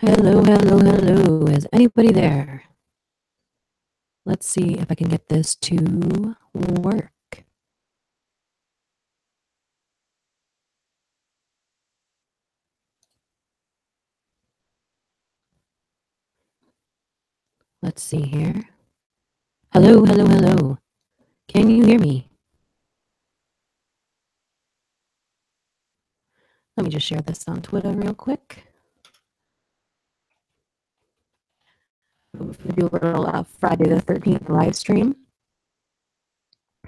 Hello, hello, hello. Is anybody there? Let's see if I can get this to work. Let's see here. Hello, hello, hello. Can you hear me? Let me just share this on Twitter real quick. Do a little Friday the 13th live stream.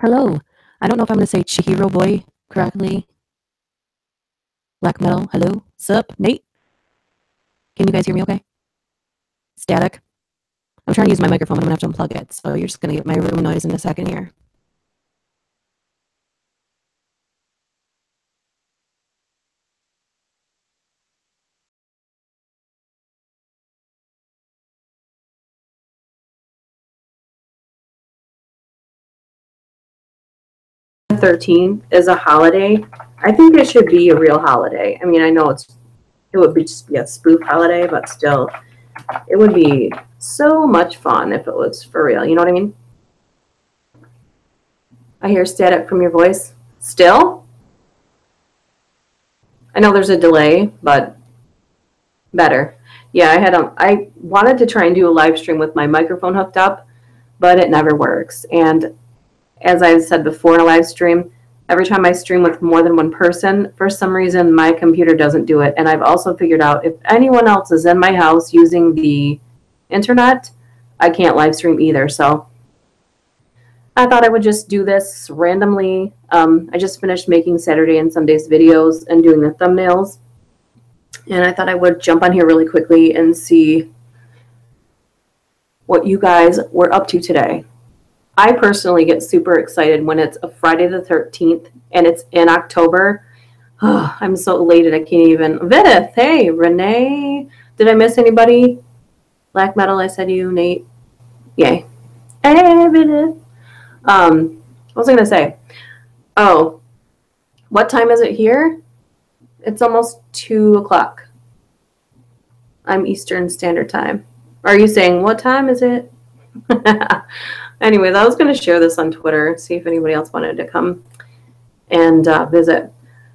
Hello. I don't know if I'm going to say Chihiro Boy correctly. Black Metal. Hello. Sup, Nate? Can you guys hear me okay? Static. I'm trying to use my microphone, but I'm going to have to unplug it. So you're just going to get my room noise in a second here. The 13th is a holiday. I think it should be a real holiday. I mean, I know it would be just be a spoof holiday, but still, it would be so much fun if it was for real. You know what I mean? I hear static from your voice. Still? I know there's a delay, but better. Yeah, I wanted to try and do a live stream with my microphone hooked up, but it never works. And as I've said before in a live stream, every time I stream with more than one person, for some reason my computer doesn't do it. And I've also figured out if anyone else is in my house using the internet, I can't live stream either. So I thought I would just do this randomly. I just finished making Saturday and Sunday's videos and doing the thumbnails. And I thought I would jump on here really quickly and see what you guys were up to today. I personally get super excited when it's a Friday the 13th and it's in October. Oh, I'm so elated I can't even. Vidith, hey, Renee. Did I miss anybody? Black Metal, I said you, Nate. Yay. Hey, Vidith. What was I going to say? Oh, what time is it here? It's almost 2 o'clock. I'm Eastern Standard Time. Are you saying, what time is it? Anyways, I was going to share this on Twitter, see if anybody else wanted to come and visit.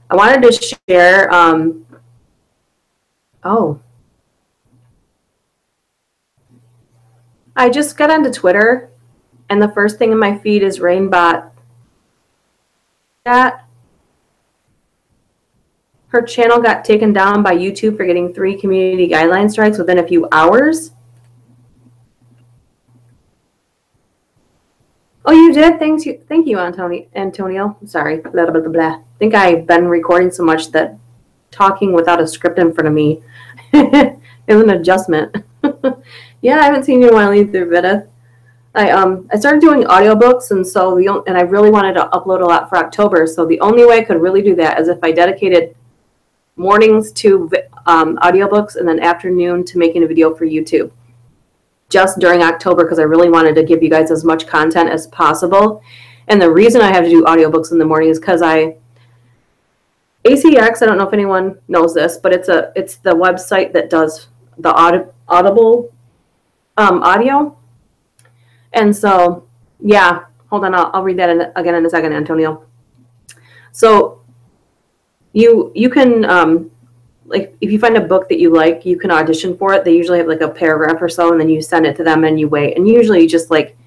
I wanted to share, I just got onto Twitter, and the first thing in my feed is Rainbot. That her channel got taken down by YouTube for getting 3 community guideline strikes within a few hours. Oh, you did? Thank you, Antonio. Sorry, blah, blah, blah, blah. I think I've been recording so much that talking without a script in front of me is an adjustment. Yeah, I haven't seen you in a while either, Vita. I started doing audiobooks, and I really wanted to upload a lot for October, so the only way I could really do that is if I dedicated mornings to audiobooks and then afternoon to making a video for YouTube. Just during October, because I really wanted to give you guys as much content as possible. And the reason I have to do audiobooks in the morning is because ACX, I don't know if anyone knows this, but it's the website that does the Audible audio. And so, yeah, hold on, I'll read that again in a second, Antonio. So you can like if you find a book that you like, you can audition for it. They usually have like a paragraph or so, and then you send it to them and you wait. And usually you just like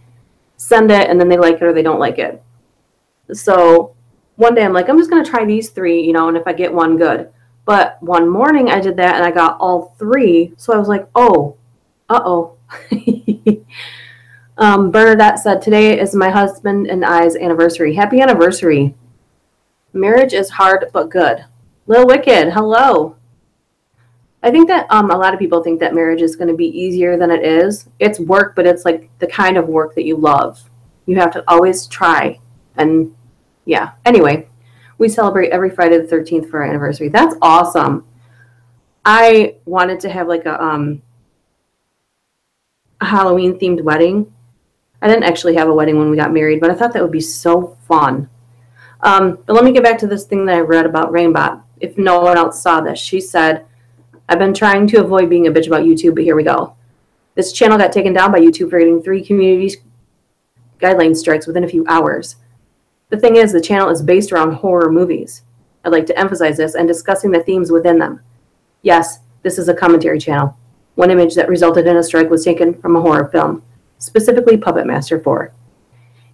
send it and then they like it or they don't like it. So one day I'm like, I'm just going to try these 3, and if I get one, good. But one morning I did that and I got all 3. So I was like, oh, uh-oh. Bernadette said, today is my husband and I's anniversary. Happy anniversary. Marriage is hard but good. Lil Wicked, hello. I think that a lot of people think that marriage is going to be easier than it is. It's work, but it's like the kind of work that you love. You have to always try. And yeah, anyway, we celebrate every Friday the 13th for our anniversary. That's awesome. I wanted to have like a Halloween themed wedding. I didn't actually have a wedding when we got married, but I thought that would be so fun. But let me get back to this thing that I read about Rainbot. If no one else saw this, she said, I've been trying to avoid being a bitch about YouTube, but here we go. This channel got taken down by YouTube for getting 3 community guideline strikes within a few hours. The thing is, the channel is based around horror movies. I'd like to emphasize this and discussing the themes within them. Yes, this is a commentary channel. One image that resulted in a strike was taken from a horror film, specifically Puppet Master 4.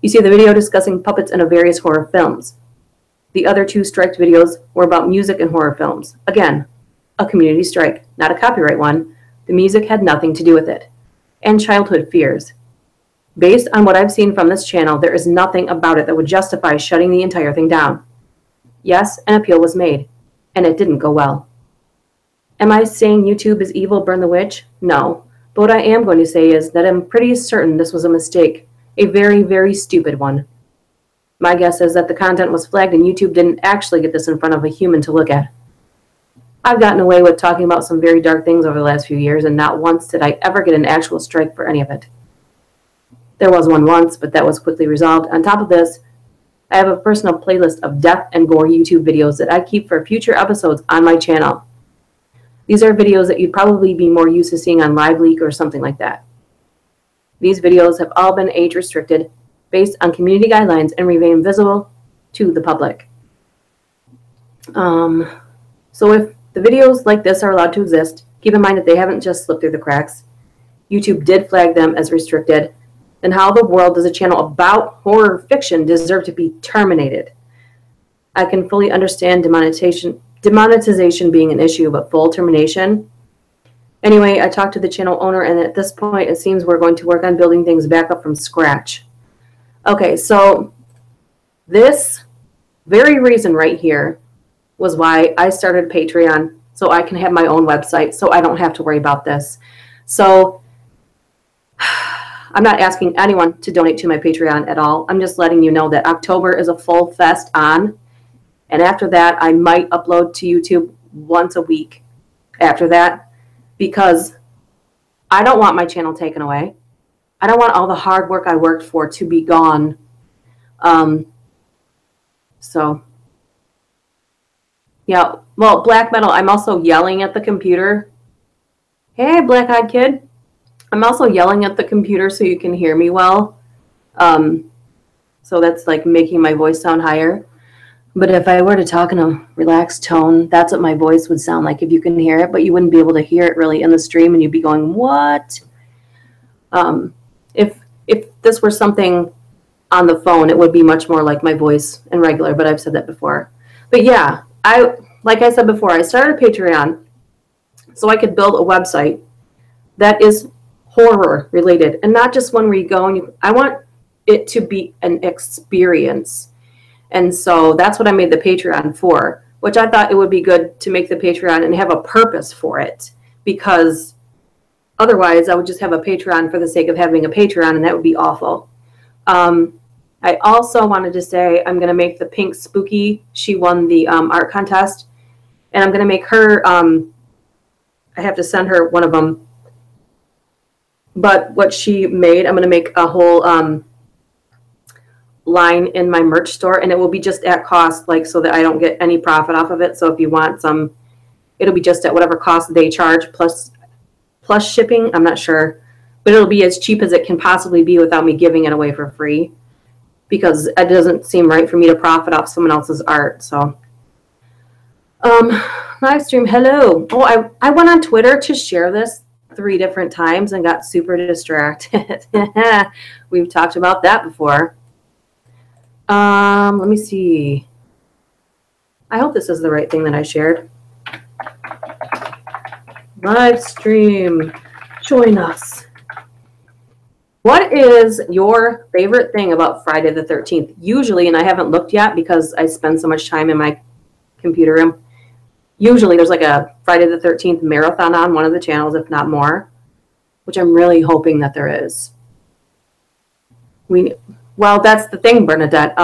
You see the video discussing puppets in various horror films. The other 2 striked videos were about music and horror films. Again, a community strike, not a copyright one. The music had nothing to do with it. And childhood fears. Based on what I've seen from this channel, there is nothing about it that would justify shutting the entire thing down. Yes, an appeal was made, and it didn't go well. Am I saying YouTube is evil, burn the witch? No. But what I am going to say is that I'm pretty certain this was a mistake. A very, very stupid one. My guess is that the content was flagged and YouTube didn't actually get this in front of a human to look at. I've gotten away with talking about some very dark things over the last few years, and not once did I ever get an actual strike for any of it. There was one once, but that was quickly resolved. On top of this, I have a personal playlist of death and gore YouTube videos that I keep for future episodes on my channel. These are videos that you'd probably be more used to seeing on LiveLeak or something like that. These videos have all been age restricted, based on community guidelines, and remain visible to the public. So if the videos like this are allowed to exist, keep in mind that they haven't just slipped through the cracks. YouTube did flag them as restricted. Then how in the world does a channel about horror fiction deserve to be terminated? I can fully understand demonetization being an issue, but full termination? Anyway, I talked to the channel owner, and at this point, it seems we're going to work on building things back up from scratch. Okay, so this very reason right here was why I started Patreon, so I can have my own website, so I don't have to worry about this. So I'm not asking anyone to donate to my Patreon at all. I'm just letting you know that October is a full fest on, and after that, I might upload to YouTube once a week after that, because I don't want my channel taken away. I don't want all the hard work I worked for to be gone. Yeah, well, Black Metal, I'm also yelling at the computer. Hey, black-eyed kid. I'm also yelling at the computer so you can hear me well. So that's like making my voice sound higher. But if I were to talk in a relaxed tone, that's what my voice would sound like if you can hear it, but you wouldn't be able to hear it really in the stream, and you'd be going, what? If this were something on the phone, it would be much more like my voice in regular, but I've said that before. But yeah, like I said before, I started Patreon so I could build a website that is horror related, and not just one where you go and I want it to be an experience. And so that's what I made the Patreon for, which I thought it would be good to make the Patreon and have a purpose for it, because otherwise I would just have a Patreon for the sake of having a Patreon, and that would be awful. I also wanted to say I'm going to make the Pink Spooky. She won the art contest, and I'm going to make her, I have to send her one of them. But what she made, I'm going to make a whole line in my merch store, and it will be just at cost, like, so that I don't get any profit off of it. So if you want some, it'll be just at whatever cost they charge plus shipping. I'm not sure, but it'll be as cheap as it can possibly be without me giving it away for free, because it doesn't seem right for me to profit off someone else's art. So live stream, hello. Oh, I went on Twitter to share this 3 different times and got super distracted. We've talked about that before. Let me see. I hope this is the right thing that I shared. Live stream. Join us. What is your favorite thing about Friday the 13th? Usually, and I haven't looked yet because I spend so much time in my computer room, usually there's like a Friday the 13th marathon on one of the channels, if not more, which I'm really hoping that there is. Well, that's the thing, Bernadette.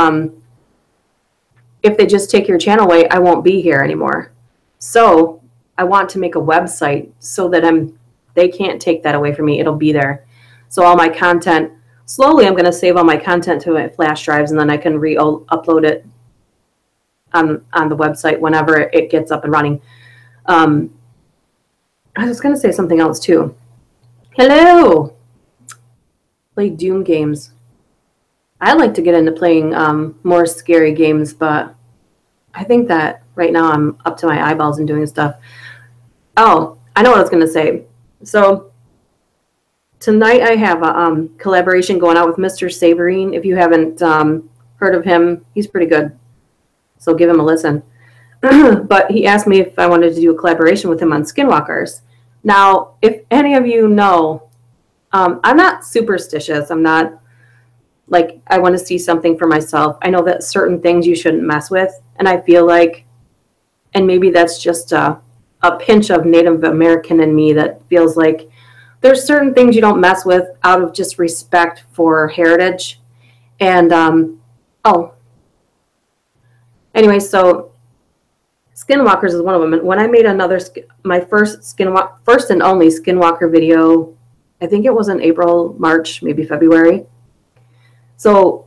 If they just take your channel away, I won't be here anymore. So I want to make a website so that they can't take that away from me. It'll be there. So all my content, slowly I'm going to save all my content to my flash drives, and then I can re-upload it on the website whenever it gets up and running. I was going to say something else too. Hello! Play Doom games. I like to get into playing more scary games, but I think that right now I'm up to my eyeballs in doing stuff. Oh, I know what I was going to say. So tonight I have a collaboration going on with Mr. Saberine. If you haven't heard of him, he's pretty good. So give him a listen. But he asked me if I wanted to do a collaboration with him on skinwalkers. Now, if any of you know, I'm not superstitious. I'm not like I want to see something for myself. I know that certain things you shouldn't mess with. And I feel like, and maybe that's just a pinch of Native American in me that feels like there's certain things you don't mess with out of just respect for heritage. And, anyway, so Skinwalkers is one of them. And when I made my first and only Skinwalker video, I think it was in April, March, maybe February. So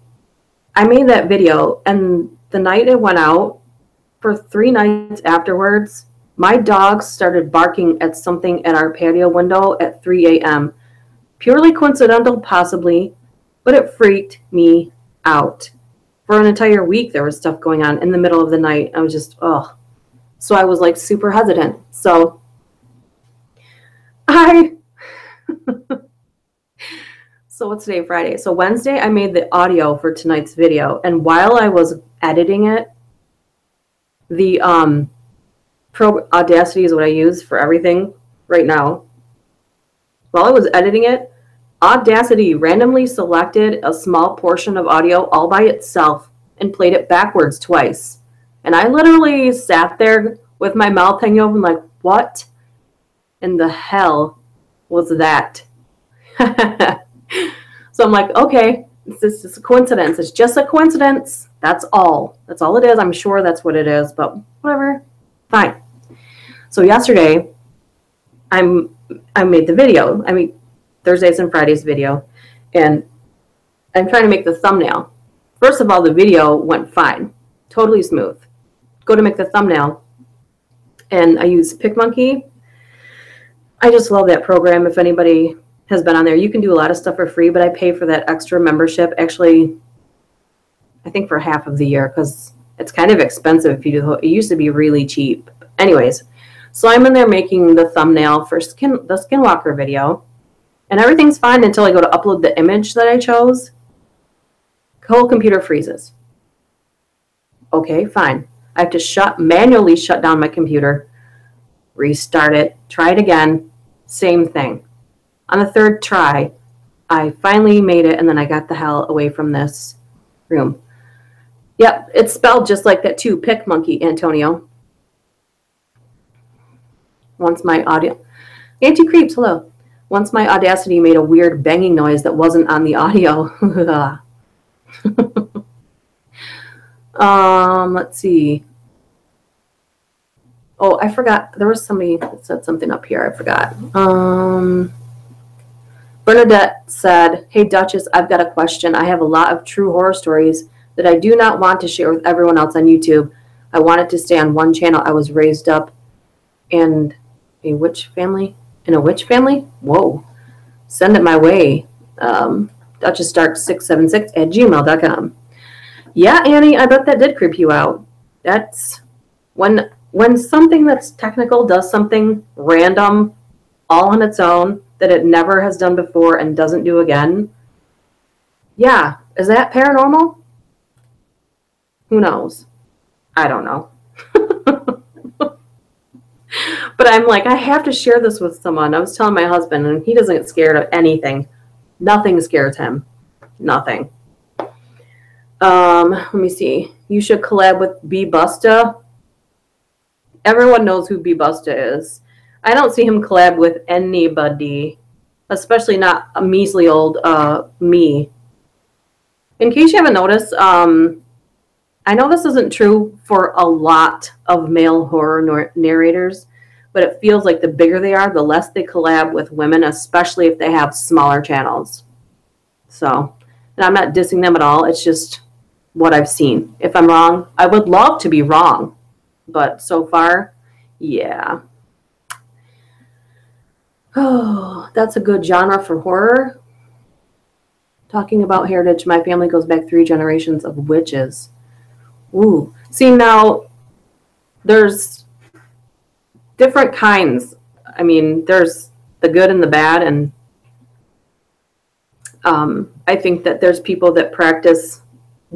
I made that video, and the night it went out, for 3 nights afterwards, my dogs started barking at something at our patio window at 3 a.m. Purely coincidental, possibly, but it freaked me out. For an entire week, there was stuff going on in the middle of the night. I was just, ugh. So I was like super hesitant. So So what's today? Friday. So Wednesday, I made the audio for tonight's video. And while I was editing it, the Audacity is what I use for everything right now. While I was editing it, Audacity randomly selected a small portion of audio all by itself and played it backwards twice. And I literally sat there with my mouth hanging open like, what in the hell was that? So I'm like, okay, this is a coincidence. It's just a coincidence. That's all. That's all it is. I'm sure that's what it is, but whatever. Fine. So yesterday, I made the video. I mean, Thursdays and Fridays video, and I'm trying to make the thumbnail. First of all, the video went fine. Totally smooth. Go to make the thumbnail, and I use PicMonkey. I just love that program. If anybody has been on there, you can do a lot of stuff for free, but I pay for that extra membership. Actually, I think for half of the year, because it's kind of expensive if you do. It used to be really cheap. Anyways, so I'm in there making the thumbnail for the Skinwalker video, and everything's fine until I go to upload the image that I chose. The whole computer freezes. Okay, fine. I have to manually shut down my computer, restart it, try it again, same thing. On the third try, I finally made it, and then I got the hell away from this room. Yep, it's spelled just like that too, PicMonkey, Antonio. Once my audio... Anti-creeps, hello. Once my Audacity made a weird banging noise that wasn't on the audio. Let's see. Oh, I forgot. There was somebody that said something up here. I forgot. Bernadette said, hey, Duchess, I've got a question. I have a lot of true horror stories that I do not want to share with everyone else on YouTube. I want it to stay on one channel. I was raised up in a witch family. In a witch family? Whoa. Send it my way. DuchessDark676@gmail.com. Yeah, Annie, I bet that did creep you out. That's when something that's technical does something random all on its own that it never has done before and doesn't do again. Yeah, is that paranormal? Who knows? I don't know. But I'm like, I have to share this with someone. I was telling my husband, and he doesn't get scared of anything. Nothing scares him. Nothing. Let me see. You should collab with B Busta. Everyone knows who B Busta is. I don't see him collab with anybody, especially not a measly old me. In case you haven't noticed, I know this isn't true for a lot of male horror narrators, but it feels like the bigger they are, the less they collab with women, especially if they have smaller channels. So, and I'm not dissing them at all. It's just what I've seen. If I'm wrong, I would love to be wrong, but so far, yeah. Oh, that's a good genre for horror. Talking about heritage, my family goes back 3 generations of witches. Ooh. See, now, there's different kinds. I mean, there's the good and the bad, and I think that there's people that practice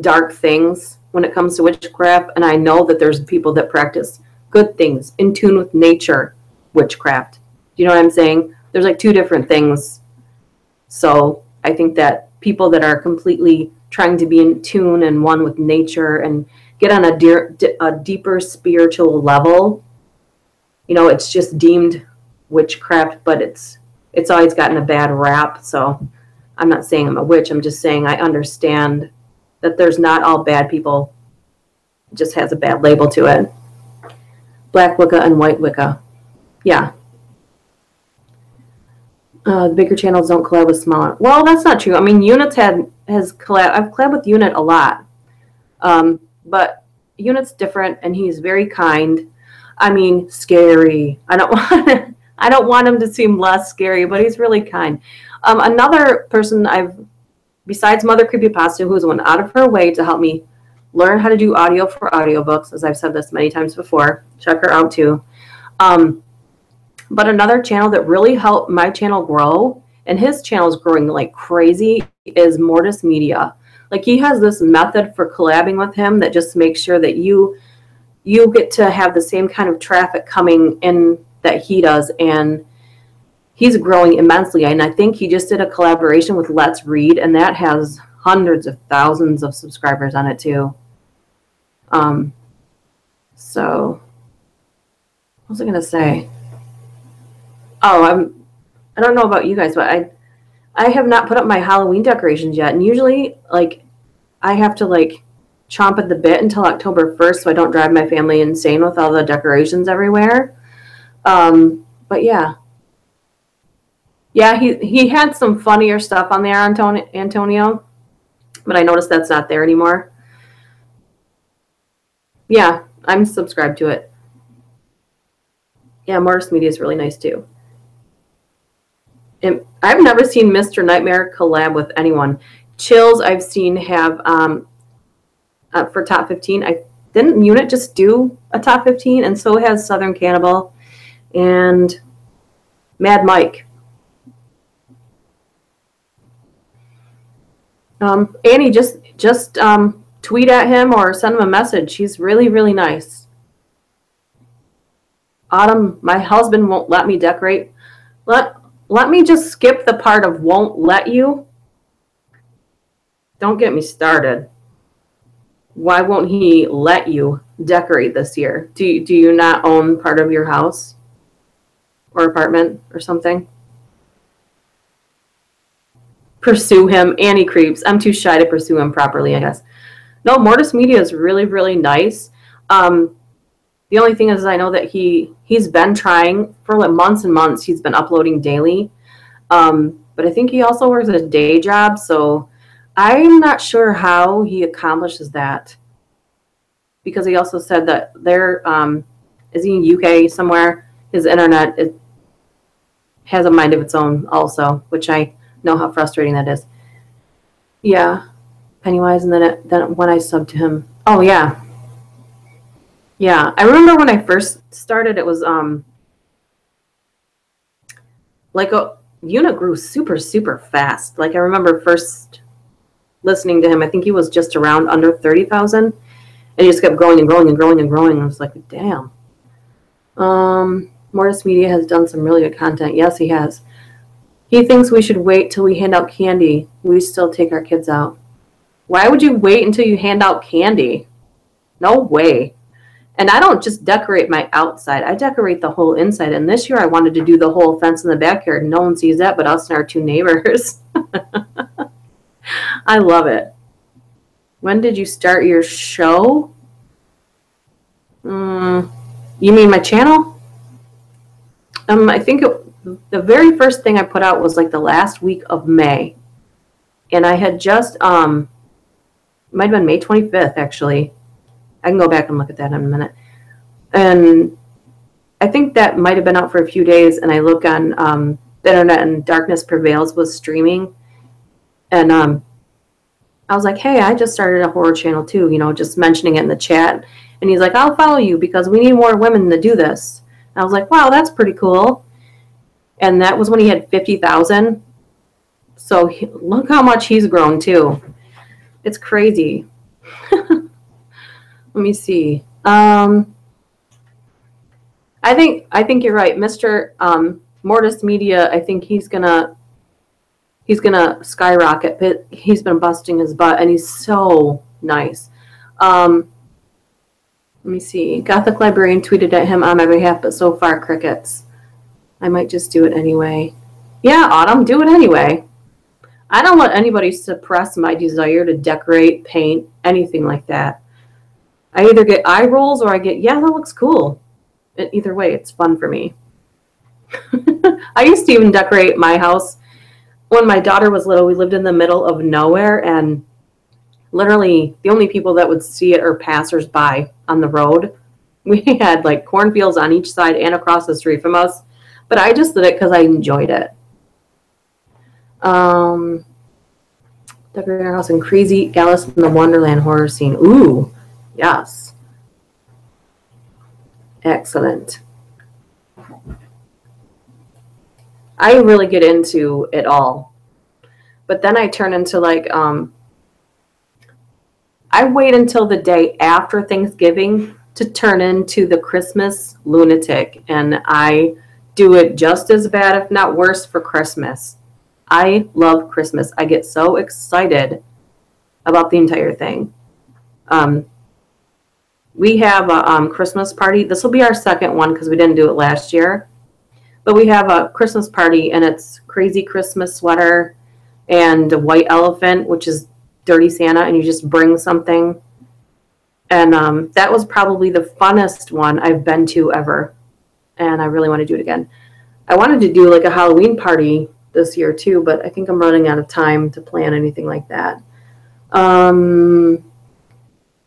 dark things when it comes to witchcraft, and I know that there's people that practice good things, in tune with nature witchcraft. Do you know what I'm saying? There's like 2 different things. So I think that people that are completely trying to be in tune and one with nature and get on a deeper spiritual level, you know, it's just deemed witchcraft, but it's always gotten a bad rap. So I'm not saying I'm a witch. I'm just saying I understand that there's not all bad people. It just has a bad label to it. Black Wicca and White Wicca. Yeah. The bigger channels don't collab with smaller. Well, that's not true. I mean, Unit's has collab. I've collabed with Unit a lot. But Unit's different, and he's very kind. I mean, scary. I don't want him to seem less scary, but he's really kind. Another person besides Mother Creepypasta, who's went out of her way to help me learn how to do audio for audiobooks, as I've said this many times before. Check her out too. But another channel that really helped my channel grow, and his channel is growing like crazy, is Mortis Media. Like, he has this method for collabing with him that just makes sure that you get to have the same kind of traffic coming in that he does, and he's growing immensely. And I think he just did a collaboration with Let's Read, and that has hundreds of thousands of subscribers on it too. So what was I gonna say? Oh, I don't know about you guys, but I have not put up my Halloween decorations yet, and usually, like, I have to, like, chomp at the bit until October 1st so I don't drive my family insane with all the decorations everywhere. But yeah. Yeah, he had some funnier stuff on there, Antonio, but I noticed that's not there anymore. Yeah, I'm subscribed to it. Yeah, Mortis Media is really nice too. And I've never seen Mr. Nightmare collab with anyone. Chills I've seen have for top 15. Didn't Unit just do a top 15? And so has Southern Cannibal and Mad Mike. Annie, just tweet at him or send him a message. He's really, really nice. Autumn, my husband won't let me decorate. Let me just skip the part of won't let you. Don't get me started. Why won't he let you decorate this year? Do you not own part of your house or apartment or something? Pursue him. Annie creeps. I'm too shy to pursue him properly, I guess. No, Mortis Media is really, really nice. The only thing is I know that he's been trying for like months and months. He's been uploading daily. But I think he also works a day job, so I'm not sure how he accomplishes that. Because he also said that is he in UK somewhere? His internet has a mind of its own also, which I know how frustrating that is. Yeah. Pennywise, and then when I subbed to him. Oh, yeah. Yeah. I remember when I first started, it was Unit grew super, super fast. Like, I remember first listening to him, I think he was just around under 30,000. And he just kept growing and growing and growing and growing. I was like, damn. Mortis Media has done some really good content. Yes, he has. He thinks we should wait till we hand out candy. We still take our kids out. Why would you wait until you hand out candy? No way. And I don't just decorate my outside. I decorate the whole inside. And this year I wanted to do the whole fence in the backyard. No one sees that but us and our 2 neighbors. I love it. When did you start your show? You mean my channel? I think the very first thing I put out was like the last week of May. And I had just, might have been May 25th, actually. I can go back and look at that in a minute. And I think that might have been out for a few days, and I look on the internet, and Darkness Prevails was streaming, and I was like, hey, I just started a horror channel too, you know, just mentioning it in the chat. And he's like, I'll follow you because we need more women to do this. And I was like, wow, that's pretty cool. And that was when he had 50,000. So look how much he's grown too. It's crazy. Let me see. I think you're right, Mr. Mortis Media. I think he's gonna skyrocket. But he's been busting his butt, and he's so nice. Let me see. Gothic Librarian tweeted at him on my behalf, but so far crickets. I might just do it anyway. Yeah, Autumn, do it anyway. I don't let anybody suppress my desire to decorate, paint, anything like that. I either get eye rolls or I get, yeah, that looks cool. And either way, it's fun for me. I used to even decorate my house. When my daughter was little, we lived in the middle of nowhere, and literally the only people that would see it are passersby on the road. We had like cornfields on each side and across the street from us, but I just did it because I enjoyed it. Decorating our house in crazy Alice in the Wonderland horror scene. Ooh, yes. Excellent. I really get into it all. But then I turn into like, I wait until the day after Thanksgiving to turn into the Christmas lunatic. And I do it just as bad, if not worse, for Christmas. I love Christmas. I get so excited about the entire thing. We have a Christmas party. This will be our second one because we didn't do it last year. But we have a Christmas party, and it's crazy Christmas sweater and a white elephant, which is Dirty Santa, and you just bring something. And that was probably the funnest one I've been to ever. And I really want to do it again. I wanted to do like a Halloween party this year too, but I think I'm running out of time to plan anything like that.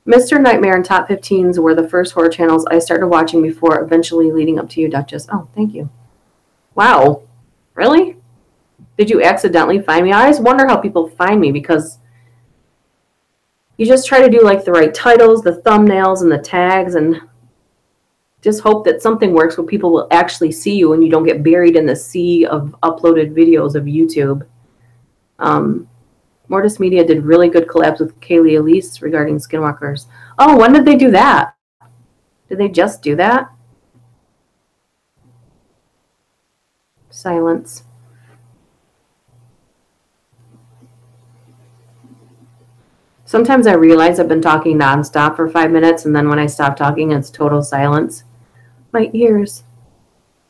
Mr. Nightmare and Top 15s were the first horror channels I started watching before eventually leading up to you, Duchess. Oh, thank you. Wow. Really? Did you accidentally find me? I always wonder how people find me, because you just try to do like the right titles, the thumbnails, and the tags, and just hope that something works where people will actually see you and you don't get buried in the sea of uploaded videos of YouTube. Mortis Media did really good collabs with Kaylee Elise regarding Skinwalkers. Oh, when did they do that? Did they just do that? Silence. Sometimes I realize I've been talking nonstop for 5 minutes, and then when I stop talking, it's total silence. My ears.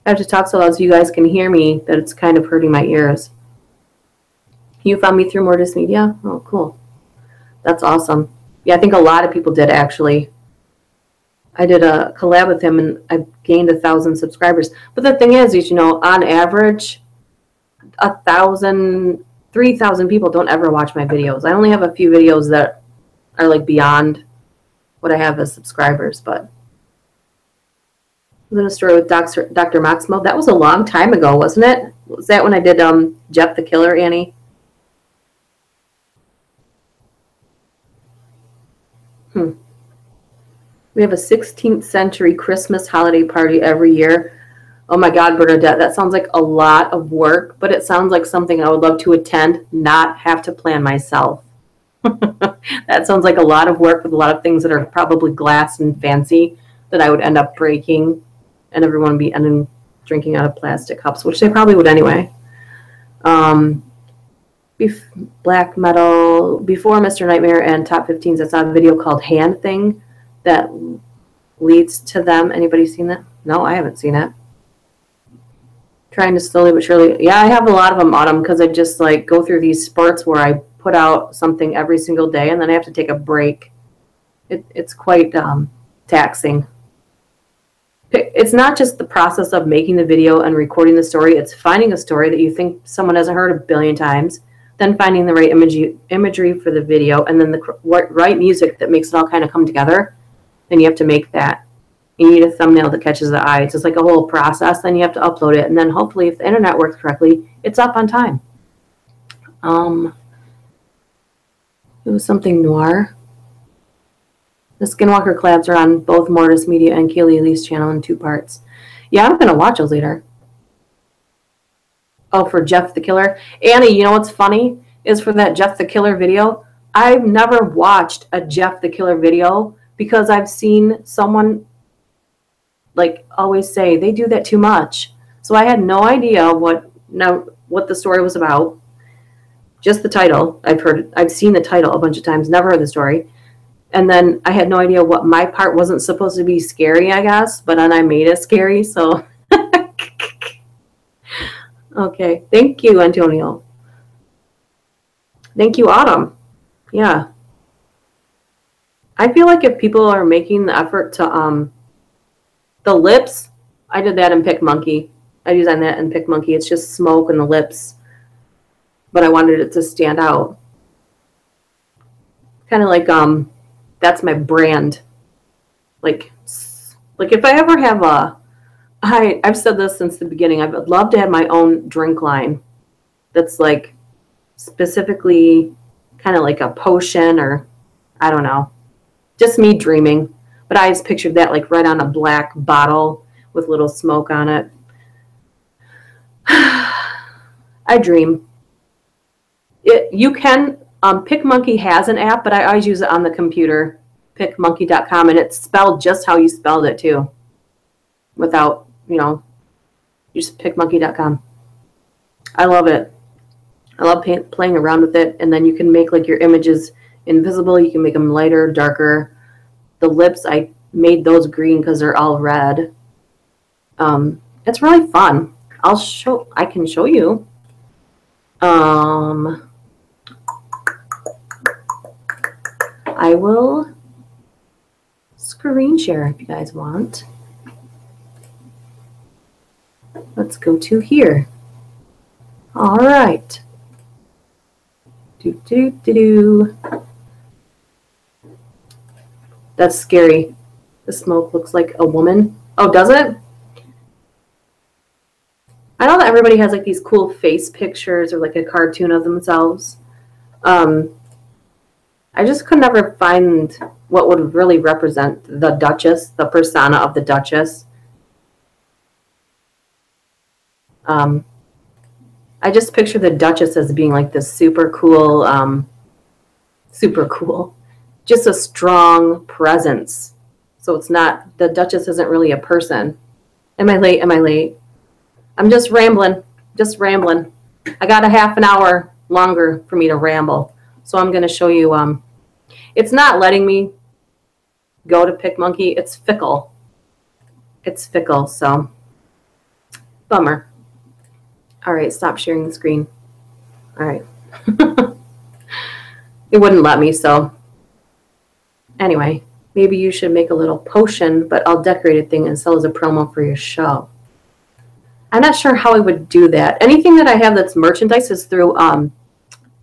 I have to talk so loud so you guys can hear me that it's kind of hurting my ears. You found me through Mortis Media? Oh, cool. That's awesome. Yeah, I think a lot of people did, actually. I did a collab with him, and I gained 1,000 subscribers. But the thing is, you know, on average, 1,000, 3,000 people don't ever watch my videos. I only have a few videos that are like beyond what I have as subscribers, but was in a story with Dr. Moxmo. That was a long time ago, wasn't it? Was that when I did Jeff the Killer, Annie? We have a 16th century Christmas holiday party every year. Oh my God, Bernadette, that sounds like a lot of work, but it sounds like something I would love to attend, not have to plan myself. That sounds like a lot of work with a lot of things that are probably glass and fancy that I would end up breaking, and everyone would be ending drinking out of plastic cups, which they probably would anyway. Black Metal, before Mr. Nightmare and Top 15s, I saw a video called Hand Thing that leads to them. Anybody seen that? No, I haven't seen it. Trying to slowly but surely. Yeah, I have a lot of them, Autumn, because I just like go through these spurts where I put out something every single day, and then I have to take a break. It's quite taxing. It's not just the process of making the video and recording the story. It's finding a story that you think someone hasn't heard a billion times, then finding the right imagery for the video, and then the right music that makes it all kind of come together. Then you have to make that. You need a thumbnail that catches the eye. It's just like a whole process. Then you have to upload it. And then hopefully if the internet works correctly, it's up on time. It was something noir. The Skinwalker collabs are on both Mortis Media and Kaylee Lee's channel in 2 parts. Yeah, I'm going to watch those later. Oh, for Jeff the Killer. Annie, you know what's funny? Is for that Jeff the Killer video, I've never watched a Jeff the Killer video because I've seen someone like always say they do that too much. So I had no idea what the story was about. Just the title. I've seen the title a bunch of times, never heard the story. And then I had no idea what my part wasn't supposed to be scary, I guess, but then I made it scary, so okay. Thank you, Antonio. Thank you, Autumn. Yeah. I feel like if people are making the effort to the lips, I did that in PicMonkey. I designed that in PicMonkey. It's just smoke and the lips, but I wanted it to stand out. Kind of like that's my brand. Like if I ever have I've said this since the beginning, I would love to have my own drink line that's like specifically kind of like a potion, or I don't know, just me dreaming. But I just pictured that like right on a black bottle with little smoke on it. I dream. You can, PicMonkey has an app, but I always use it on the computer, picmonkey.com, and it's spelled just how you spelled it too, without, just picmonkey.com. I love it. I love playing around with it, and then you can make like your images invisible. You can make them lighter, darker. The lips, I made those green because they're all red. It's really fun. I can show you. I will screen share if you guys want. Let's go to here. All right. That's scary. The smoke looks like a woman. Oh, does it? I know that everybody has like these cool face pictures or like a cartoon of themselves. I just could never find what would really represent the Duchess, the persona of the Duchess. I just picture the Duchess as being like this super cool, just a strong presence. So it's not, the Duchess isn't really a person. Am I late? Am I late? I'm just rambling. I got a half an hour longer for me to ramble. So I'm going to show you, it's not letting me go to PicMonkey. It's fickle. So bummer. All right, stop sharing the screen. All right. It wouldn't let me, so anyway, maybe you should make a little potion, but I'll decorate a thing and sell as a promo for your show. I'm not sure how I would do that. Anything that I have that's merchandise is through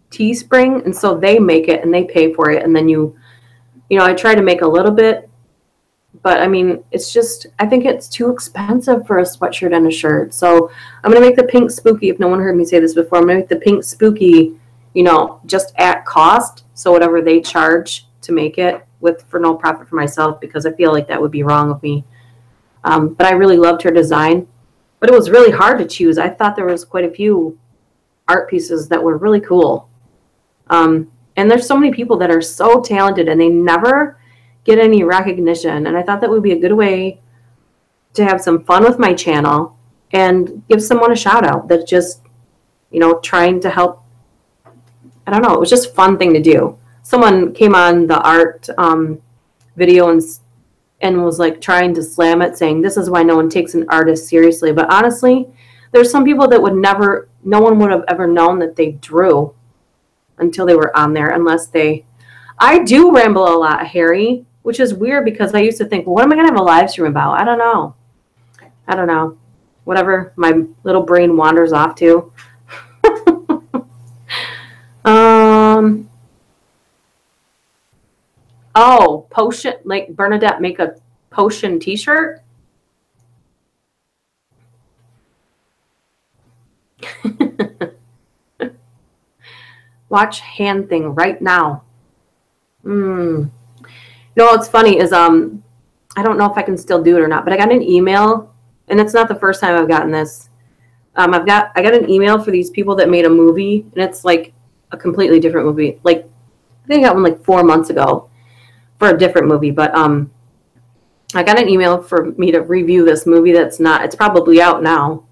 Teespring, and so they make it and they pay for it, and then I try to make a little bit, but I mean, it's just, I think it's too expensive for a sweatshirt and a shirt. So I'm going to make the pink spooky. If no one heard me say this before, I'm going to make the pink spooky, just at cost. So whatever they charge to make it for no profit for myself, because I feel like that would be wrong of me. But I really loved her design, but it was really hard to choose. I thought there was quite a few art pieces that were really cool. And there's so many people that are so talented and they never get any recognition. And I thought that would be a good way to have some fun with my channel and give someone a shout out that's just, trying to help. I don't know. It was just a fun thing to do. Someone came on the art video and was like trying to slam it, saying, this is why no one takes an artist seriously. But honestly, there's some people that no one would have ever known that they drew until they were on there, unless I do ramble a lot, Harry, which is weird because I used to think, well, what am I going to have a live stream about? I don't know. Whatever my little brain wanders off to. Oh, potion, like Bernadette, make a potion t-shirt. Watch hand thing right now. You know what's funny is I don't know if I can still do it or not, but I got an email, and it's not the first time I've gotten this. I got an email for these people that made a movie, and it's like a completely different movie. Like I think I got one like 4 months ago for a different movie, but I got an email for me to review this movie that's not. It's probably out now.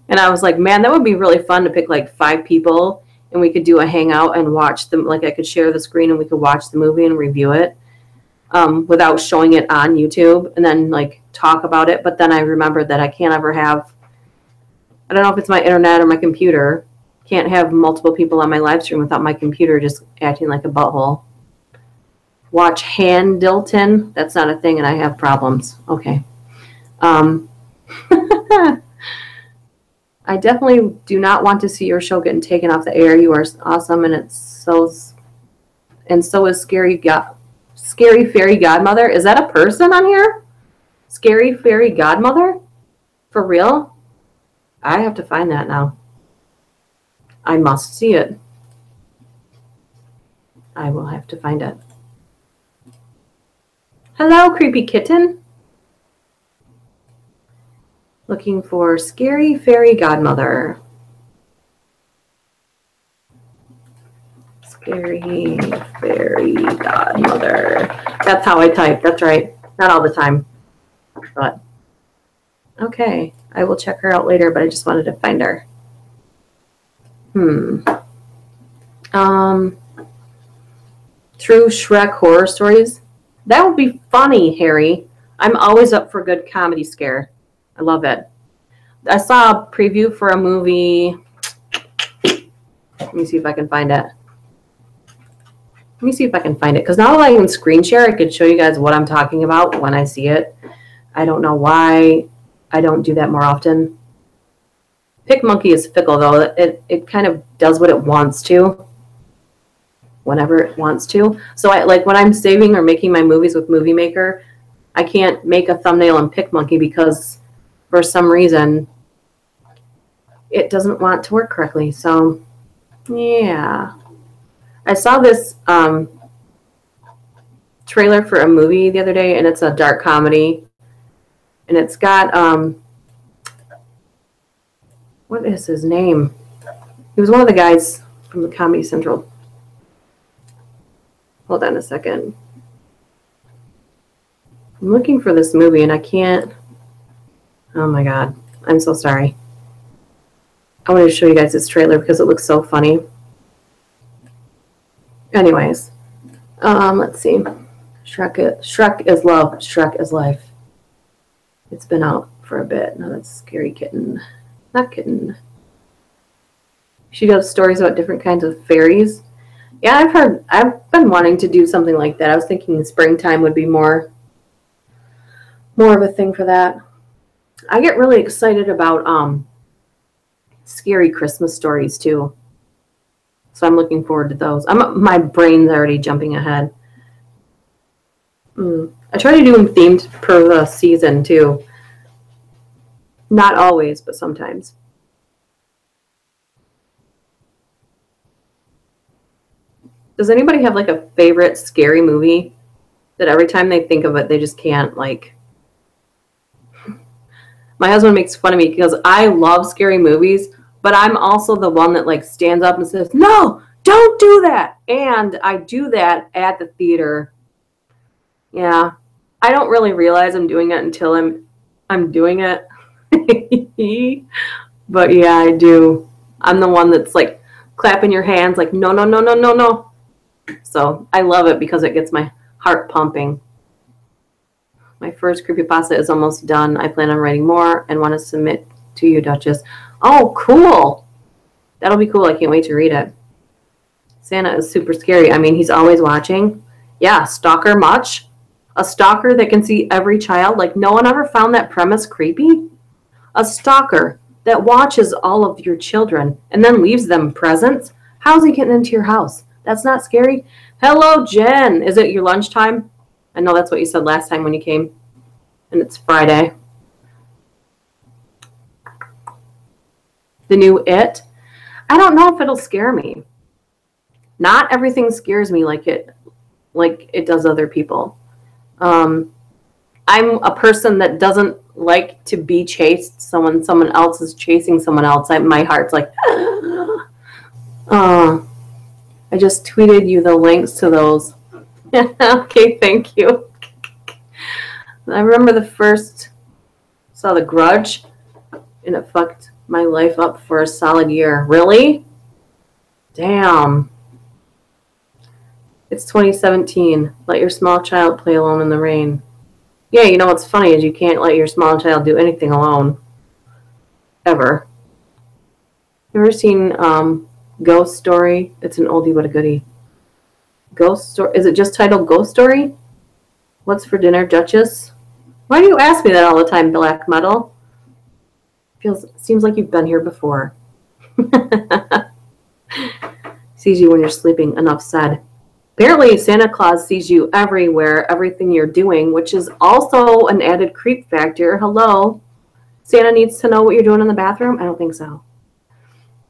And I was like, man, that would be really fun to pick like 5 people, and we could do a hangout and watch them. Like I could share the screen and we could watch the movie and review it without showing it on YouTube, and then like talk about it. But then I remembered that I can't ever have, I don't know if it's my internet or my computer, can't have multiple people on my live stream without my computer just acting like a butthole. Watch Handilton. That's not a thing, and I have problems. Okay. I definitely do not want to see your show getting taken off the air. You are awesome, and so is Scary Fairy Godmother. Is that a person on here? Scary Fairy Godmother? For real? I have to find that now. I must see it. I will have to find it. Hello, creepy kitten. Looking for Scary Fairy Godmother. Scary Fairy Godmother. That's how I type. That's right. Not all the time. But okay. I will check her out later, but I just wanted to find her. True Shrek horror stories. That would be funny, Harry. I'm always up for a good comedy scare. I love it. I saw a preview for a movie. Let me see if I can find it. Let me see if I can find it. Because now that I can screen share, I could show you guys what I'm talking about when I see it. I don't know why I don't do that more often. PicMonkey is fickle, though. It kind of does what it wants to. Whenever it wants to. So I like when I'm saving or making my movies with Movie Maker, I can't make a thumbnail in PicMonkey because for some reason it doesn't want to work correctly. So yeah. I saw this trailer for a movie the other day, and it's a dark comedy. And it's got what is his name? He was one of the guys from the Comedy Central. Hold on a second. I'm looking for this movie and I can't. Oh my God. I'm so sorry. I wanted to show you guys this trailer because it looks so funny. Anyways. Let's see. Shrek is love. Shrek is life. It's been out for a bit. No, that's Scary Kitten. Not Kitten. She does stories about different kinds of fairies. Yeah, I've been wanting to do something like that. I was thinking springtime would be more of a thing for that. I get really excited about scary Christmas stories too. So I'm looking forward to those. My brain's already jumping ahead. I try to do them themed per the season too. Not always, but sometimes. Does anybody have like a favorite scary movie that every time they think of it, they just can't like? My husband makes fun of me because I love scary movies, but I'm also the one that like stands up and says, "No, don't do that." And I do that at the theater. Yeah. I don't really realize I'm doing it until I'm doing it. But yeah, I do. I'm the one that's like clapping your hands like, no, no, no, no, no, no. So I love it because it gets my heart pumping. My first creepypasta is almost done. I plan on writing more and want to submit to you, Duchess. Oh, cool. That'll be cool. I can't wait to read it. Santa is super scary. I mean, he's always watching. Yeah, stalker much? A stalker that can see every child? Like, no one ever found that premise creepy? A stalker that watches all of your children and then leaves them presents? How's he getting into your house? That's not scary. Hello, Jen. Is it your lunchtime? I know that's what you said last time when you came. And it's Friday. The new It. I don't know if it'll scare me. Not everything scares me like it does other people. I'm a person that doesn't like to be chased. Someone else is chasing someone else. My heart's like, I just tweeted you the links to those. Okay, thank you. I remember the first saw The Grudge, and it fucked my life up for a solid year. Really? Damn. It's 2017. Let your small child play alone in the rain. Yeah, you know what's funny is you can't let your small child do anything alone. Ever. You ever seen Ghost Story? It's an oldie but a goodie. Ghost Story. Is it just titled Ghost Story? What's for dinner, Duchess? Why do you ask me that all the time, Black Metal? Seems like you've been here before. Sees you when you're sleeping. Enough said. Apparently, Santa Claus sees you everywhere, everything you're doing, which is also an added creep factor. Hello? Santa needs to know what you're doing in the bathroom? I don't think so.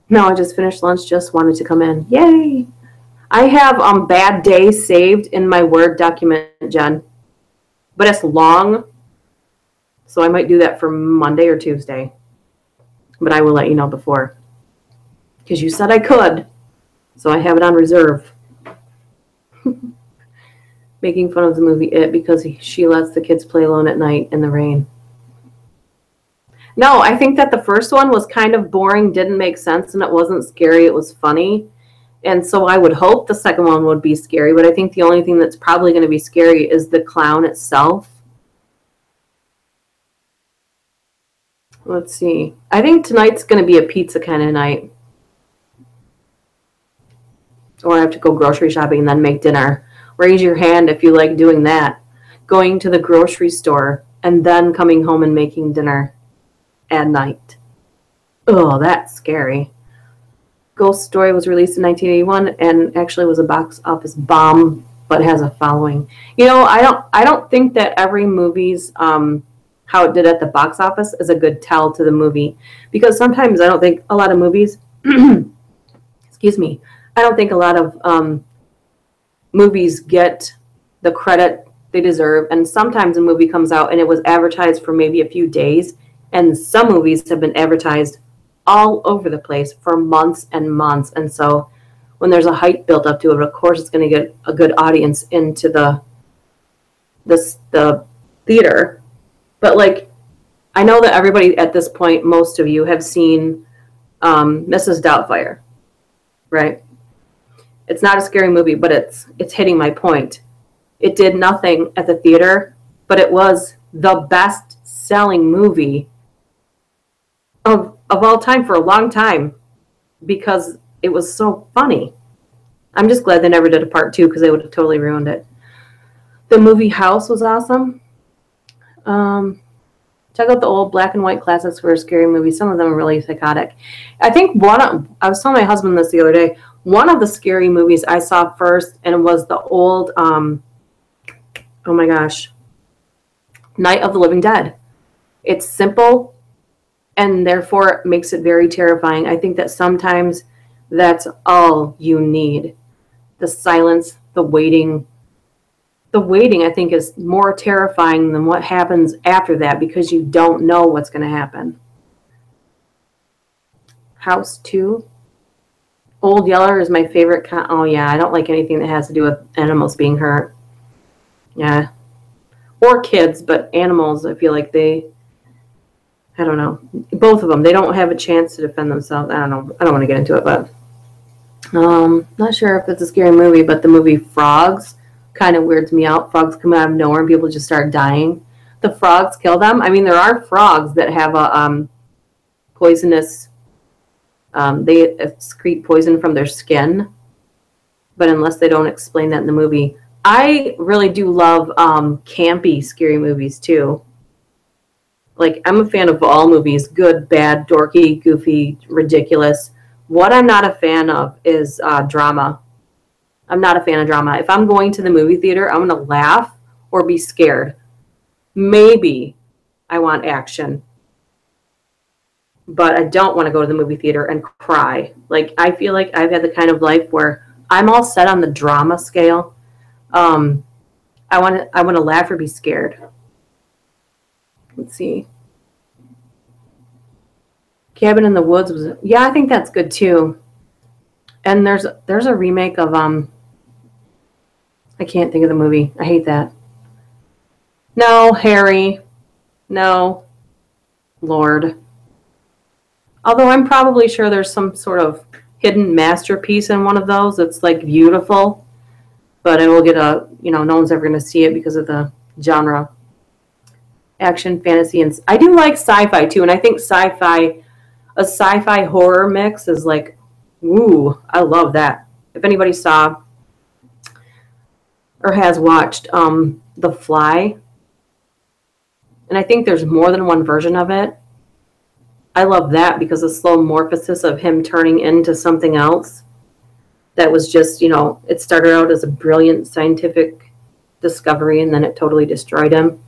No, I just finished lunch, just wanted to come in. Yay! I have bad day saved in my Word document, Jen. But it's long, so I might do that for Monday or Tuesday. But I will let you know before. Because you said I could, so I have it on reserve. Making fun of the movie It because she lets the kids play alone at night in the rain. No, I think that the first one was kind of boring, didn't make sense, and it wasn't scary. It was funny. And so I would hope the second one would be scary, but I think the only thing that's probably going to be scary is the clown itself. Let's see. I think tonight's going to be a pizza kind of night. Or I have to go grocery shopping and then make dinner. Raise your hand if you like doing that. Going to the grocery store and then coming home and making dinner at night. Oh, that's scary. Ghost Story was released in 1981 and actually was a box office bomb, but has a following. You know, I don't think that every movie's how it did at the box office is a good tell to the movie, because sometimes I don't think a lot of movies excuse me, I don't think a lot of movies get the credit they deserve, and sometimes a movie comes out and it was advertised for maybe a few days, and some movies have been advertised all over the place for months and months, and so when there's a hype built up to it, of course it's going to get a good audience into the theater. But like, I know that everybody at this point, most of you have seen Mrs. Doubtfire, right? It's not a scary movie, but it's hitting my point. It did nothing at the theater, but it was the best-selling movie of all time for a long time because it was so funny. I'm just glad they never did a part 2 because they would have totally ruined it. The movie House was awesome. Check out the old black and white classics for a scary movie. Some of them are really psychotic. I think I was telling my husband this the other day, one of the scary movies I saw first, and it was the old, oh my gosh, Night of the Living Dead. It's simple, and therefore it makes it very terrifying. I think that sometimes that's all you need. The silence, the waiting. The waiting, I think, is more terrifying than what happens after that because you don't know what's going to happen. House 2. Old Yeller is my favorite. Oh, yeah, I don't like anything that has to do with animals being hurt. Yeah. Or kids, but animals, I feel like I don't know. Both of them, they don't have a chance to defend themselves. I don't know. I don't want to get into it, but not sure if it's a scary movie, but the movie Frogs kind of weirds me out. Frogs come out of nowhere and people just start dying. The frogs kill them. I mean, there are frogs that have a poisonous, they excrete poison from their skin, but unless they don't explain that in the movie. I really do love campy, scary movies too. Like, I'm a fan of all movies, good, bad, dorky, goofy, ridiculous. What I'm not a fan of is drama. I'm not a fan of drama. If I'm going to the movie theater, I'm going to laugh or be scared. Maybe I want action, but I don't want to go to the movie theater and cry. Like, I feel like I've had the kind of life where I'm all set on the drama scale. I want to laugh or be scared. Let's see. Cabin in the Woods was, yeah, I think that's good too. And there's a remake of I can't think of the movie. I hate that. No, Harry. No, Lord. Although I'm probably sure there's some sort of hidden masterpiece in one of those that's like beautiful, but it will get a, no one's ever going to see it because of the genre. Action, fantasy, and I do like sci-fi too, and I think a sci-fi horror mix is like, ooh, I love that. If anybody saw or has watched The Fly, and I think there's more than one version of it, I love that because the slow morphosis of him turning into something else that was just, it started out as a brilliant scientific discovery and then it totally destroyed him.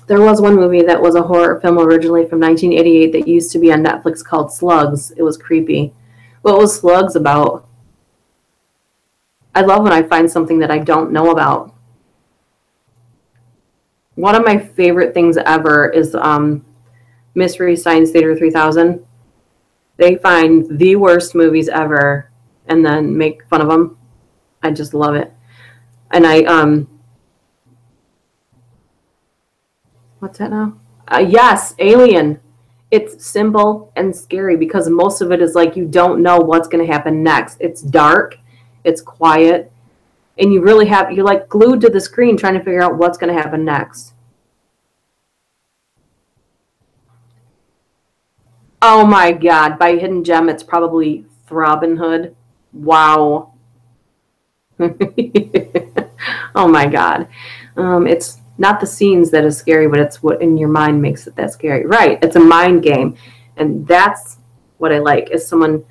There was one movie that was a horror film originally from 1988 that used to be on Netflix called Slugs. It was creepy. What was Slugs about? I love when I find something that I don't know about. One of my favorite things ever is Mystery Science Theater 3000. They find the worst movies ever and then make fun of them. I just love it. And what's that now? Yes, Alien. It's simple and scary because most of it is like you don't know what's going to happen next. It's dark, it's quiet, and you're like glued to the screen trying to figure out what's going to happen next. Oh my God, by Hidden Gem, it's probably Robin Hood. Wow. Oh my God. It's not the scenes that is scary, but it's what in your mind makes it that scary. Right. It's a mind game. And that's what I like is someone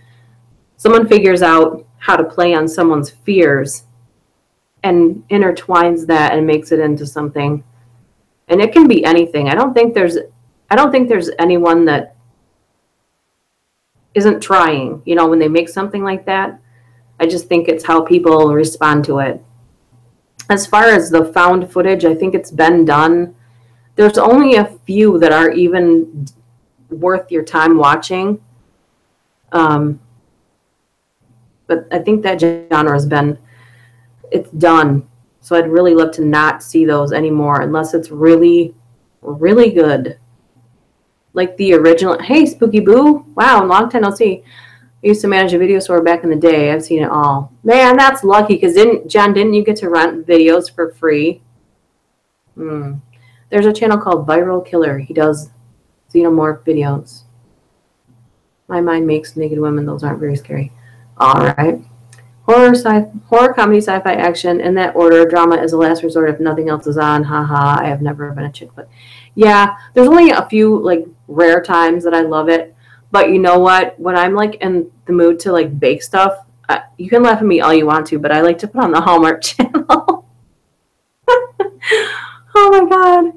figures out how to play on someone's fears and intertwines that and makes it into something. And it can be anything. I don't think there's anyone that isn't trying, when they make something like that. I just think it's how people respond to it. As far as the found footage, I think it's been done. There's only a few that are even worth your time watching. But I think that genre has it's done. So I'd really love to not see those anymore unless it's really, really good. Like the original. Hey, Spooky Boo. Wow, long time no see. I used to manage a video store back in the day. I've seen it all. Man, that's lucky, because didn't you get to rent videos for free? There's a channel called Viral Killer. He does xenomorph videos. My mind makes naked women. Those aren't very scary. All right. Horror, comedy, sci-fi, action. In that order, drama is the last resort if nothing else is on. Haha, I have never been a chick. But yeah, there's only a few like rare times that I love it. But you know what? When I'm like in the mood to like bake stuff, you can laugh at me all you want to, but I like to put on the Hallmark Channel. Oh my God.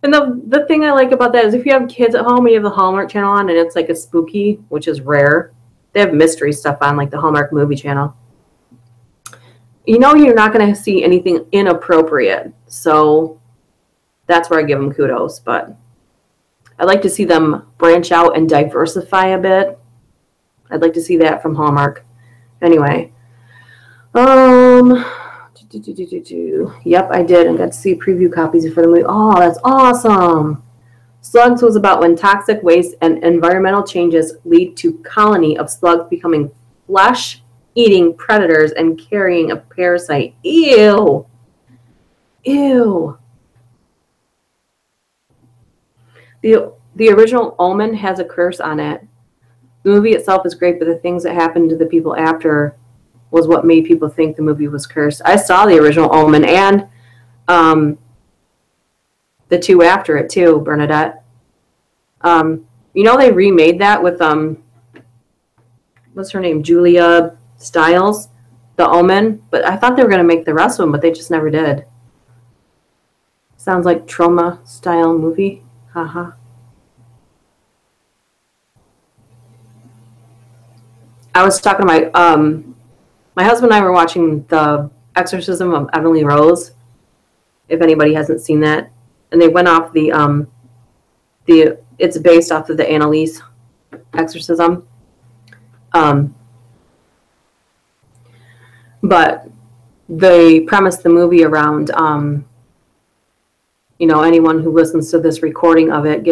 And the thing I like about that is if you have kids at home and you have the Hallmark Channel on and it's like a spooky, which is rare, they have mystery stuff on like the Hallmark Movie Channel. You're not going to see anything inappropriate. So that's where I give them kudos. But I like to see them branch out and diversify a bit. I'd like to see that from Hallmark. Anyway. Yep, I did. I got to see preview copies for the movie. Oh, that's awesome. Slugs was about when toxic waste and environmental changes lead to colony of slugs becoming flesh-eating predators and carrying a parasite. Ew. Ew. The original Omen has a curse on it. The movie itself is great, but the things that happened to the people after was what made people think the movie was cursed. I saw the original Omen and the two after it too, Bernadette. They remade that with what's her name? Julia Stiles. The Omen, but I thought they were going to make the rest of them, but they just never did. Sounds like trauma style movie. Haha. I was talking to my husband and I were watching The Exorcism of Emily Rose, if anybody hasn't seen that. And they went off it's based off of the Annalise exorcism. But they premised the movie around, anyone who listens to this recording of it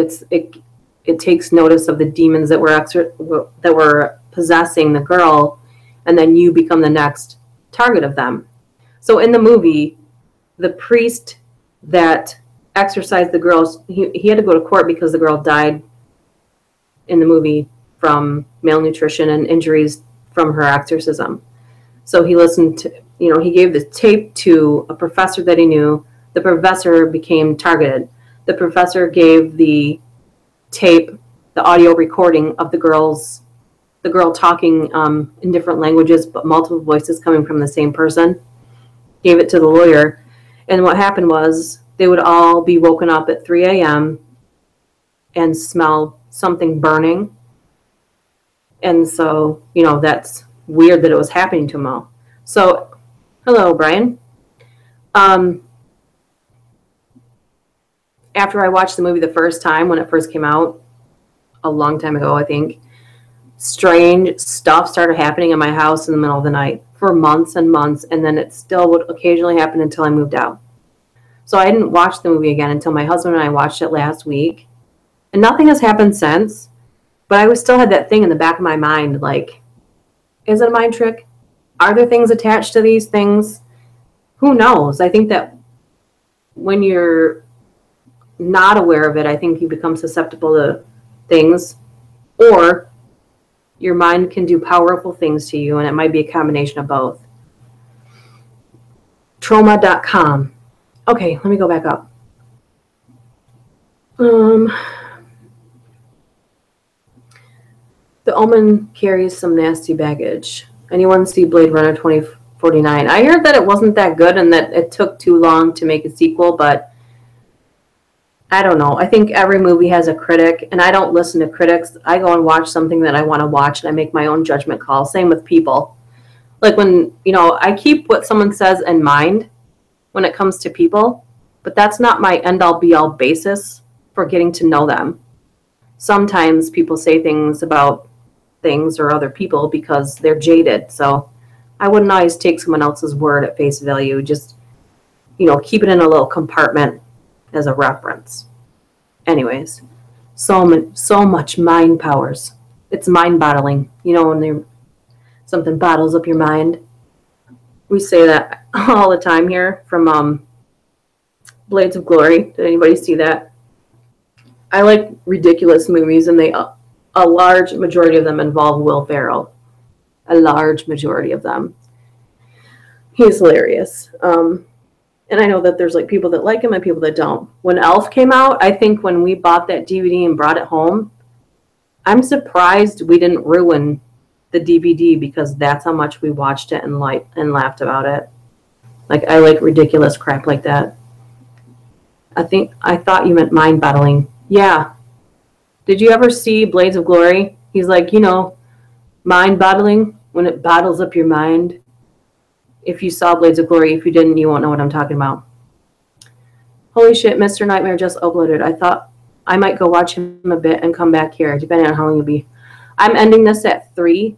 it takes notice of the demons that were possessing the girl, and then you become the next target of them. So in the movie, the priest that exorcised the girls, he had to go to court because the girl died in the movie from malnutrition and injuries from her exorcism. So he listened to, he gave the tape to a professor that he knew. The professor became targeted. The professor gave the tape, the audio recording of the girl talking in different languages, but multiple voices coming from the same person, gave it to the lawyer. And what happened was they would all be woken up at 3 a.m. and smell something burning. And so, that's weird that it was happening to them all. So, hello, Brian. After I watched the movie the first time, when it first came out, a long time ago, I think, strange stuff started happening in my house in the middle of the night for months and months, and then it still would occasionally happen until I moved out. So I didn't watch the movie again until my husband and I watched it last week, and nothing has happened since, but I still had that thing in the back of my mind, like, is it a mind trick? Are there things attached to these things? Who knows? I think that when you're not aware of it, I think you become susceptible to things, or your mind can do powerful things to you, and it might be a combination of both. Trauma.com. Okay, let me go back up. The Omen carries some nasty baggage. Anyone see Blade Runner 2049? I heard that it wasn't that good and that it took too long to make a sequel, but I don't know. I think every movie has a critic, and I don't listen to critics. I go and watch something that I want to watch, and I make my own judgment call. Same with people. Like when, I keep what someone says in mind when it comes to people, but that's not my end-all be-all basis for getting to know them. Sometimes people say things about things or other people because they're jaded. So I wouldn't always take someone else's word at face value. Just, keep it in a little compartment as a reference. Anyways, so much mind powers. It's mind bottling. When something bottles up your mind. We say that all the time here from Blades of Glory. Did anybody see that? I like ridiculous movies, and a large majority of them involve Will Ferrell. A large majority of them. He's hilarious. And I know that there's people that like him and people that don't. When Elf came out, I think when we bought that DVD and brought it home, I'm surprised we didn't ruin the DVD because that's how much we watched it and laughed about it. I like ridiculous crap like that. I thought you meant mind bottling. Yeah. Did you ever see Blades of Glory? He's like, mind bottling, when it bottles up your mind. If you saw Blades of Glory, if you didn't, you won't know what I'm talking about. Holy shit, Mr. Nightmare just uploaded. I thought I might go watch him a bit and come back here, depending on how long you'll be. I'm ending this at 3.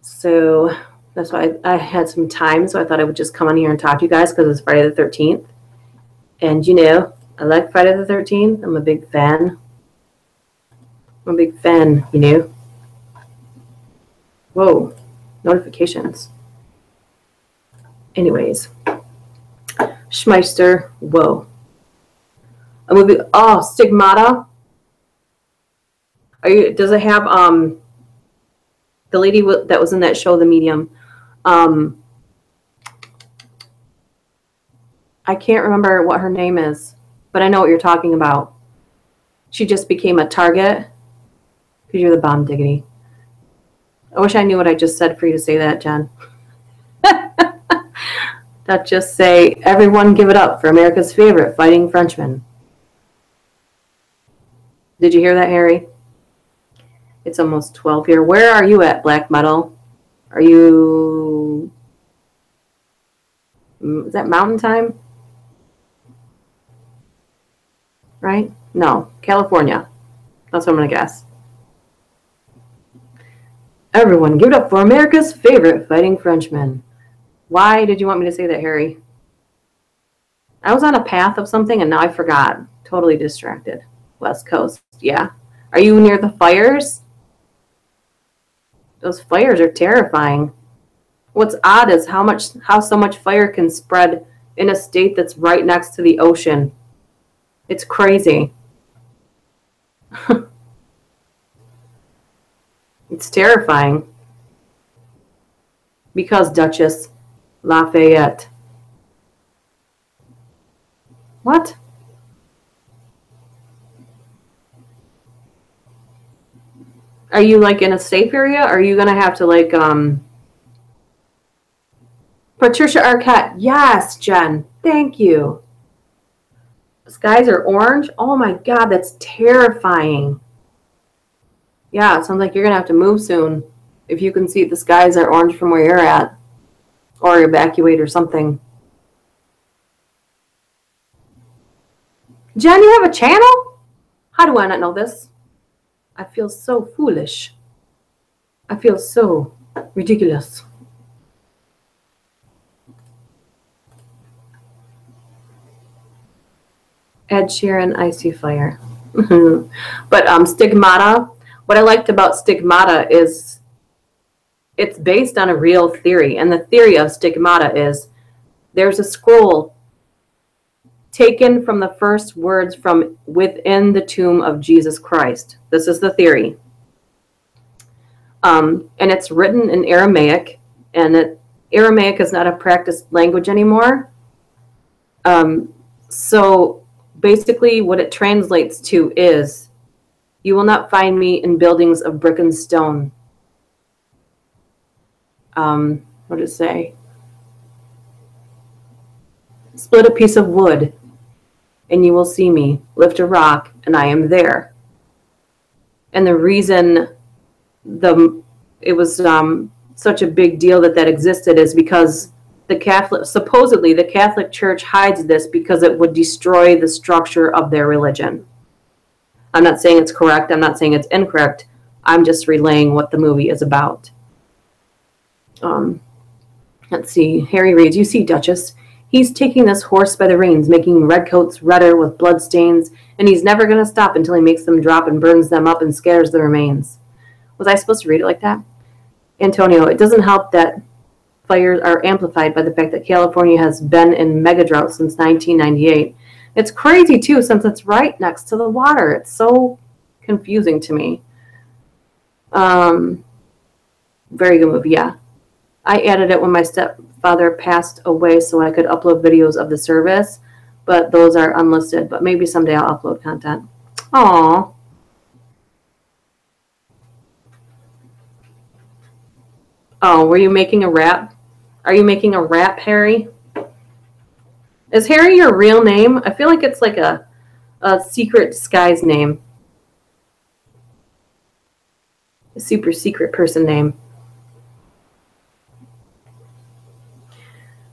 So that's why I had some time, so I thought I would just come on here and talk to you guys because it's Friday the 13th. And I like Friday the 13th. I'm a big fan. I'm a big fan, Whoa, notifications. Anyways, Schmeister, whoa. A movie, Stigmata. Does it have, the lady that was in that show, The Medium? I can't remember what her name is, but I know what you're talking about. She just became a target because you're the bomb diggity. I wish I knew what I just said for you to say that, Jen. Duchess say, everyone give it up for America's favorite fighting Frenchman. Did you hear that, Harry? It's almost 12 here. Where are you at, Black Metal? Are you... Is that Mountain Time? Right? No, California. That's what I'm going to guess. Everyone, give it up for America's favorite fighting Frenchman. Why did you want me to say that, Harry? I was on a path of something and now I forgot. Totally distracted. West Coast, yeah. Are you near the fires? Those fires are terrifying. What's odd is how so much fire can spread in a state that's right next to the ocean. It's crazy. It's terrifying. Because Duchess Lafayette. What? Are you like in a safe area? Or are you gonna have to like Patricia Arquette? Yes, Jen. Thank you. The skies are orange. Oh my God, that's terrifying. Yeah, it sounds like you're gonna have to move soon. If you can see the skies are orange from where you're at. Or evacuate or something. Jen, you have a channel? How do I not know this? I feel so foolish. I feel so ridiculous. Ed Sheeran, I See Fire. But Stigmata, what I liked about Stigmata is it's based on a real theory. And the theory of Stigmata is there's a scroll taken from the first words from within the tomb of Jesus Christ. This is the theory. And it's written in Aramaic, and Aramaic is not a practiced language anymore. So basically what it translates to is, you will not find me in buildings of brick and stone. What did it say? Split a piece of wood, and you will see me. Lift a rock, and I am there. And the reason it was such a big deal that existed is because supposedly the Catholic Church hides this because it would destroy the structure of their religion. I'm not saying it's correct. I'm not saying it's incorrect. I'm just relaying what the movie is about. Let's see. Harry reads, you see, Duchess, he's taking this horse by the reins, making redcoats redder with blood stains, and he's never going to stop until he makes them drop and burns them up and scatters the remains. Was I supposed to read it like that? Antonio, it doesn't help that fires are amplified by the fact that California has been in mega drought since 1998. It's crazy, too, since it's right next to the water. It's so confusing to me. Very good movie, yeah. I added it when my stepfather passed away so I could upload videos of the service, but those are unlisted. But maybe someday I'll upload content. Aww. Oh, were you making a rap? Are you making a rap, Harry? Is Harry your real name? I feel like it's like a secret disguise name. A super secret person name.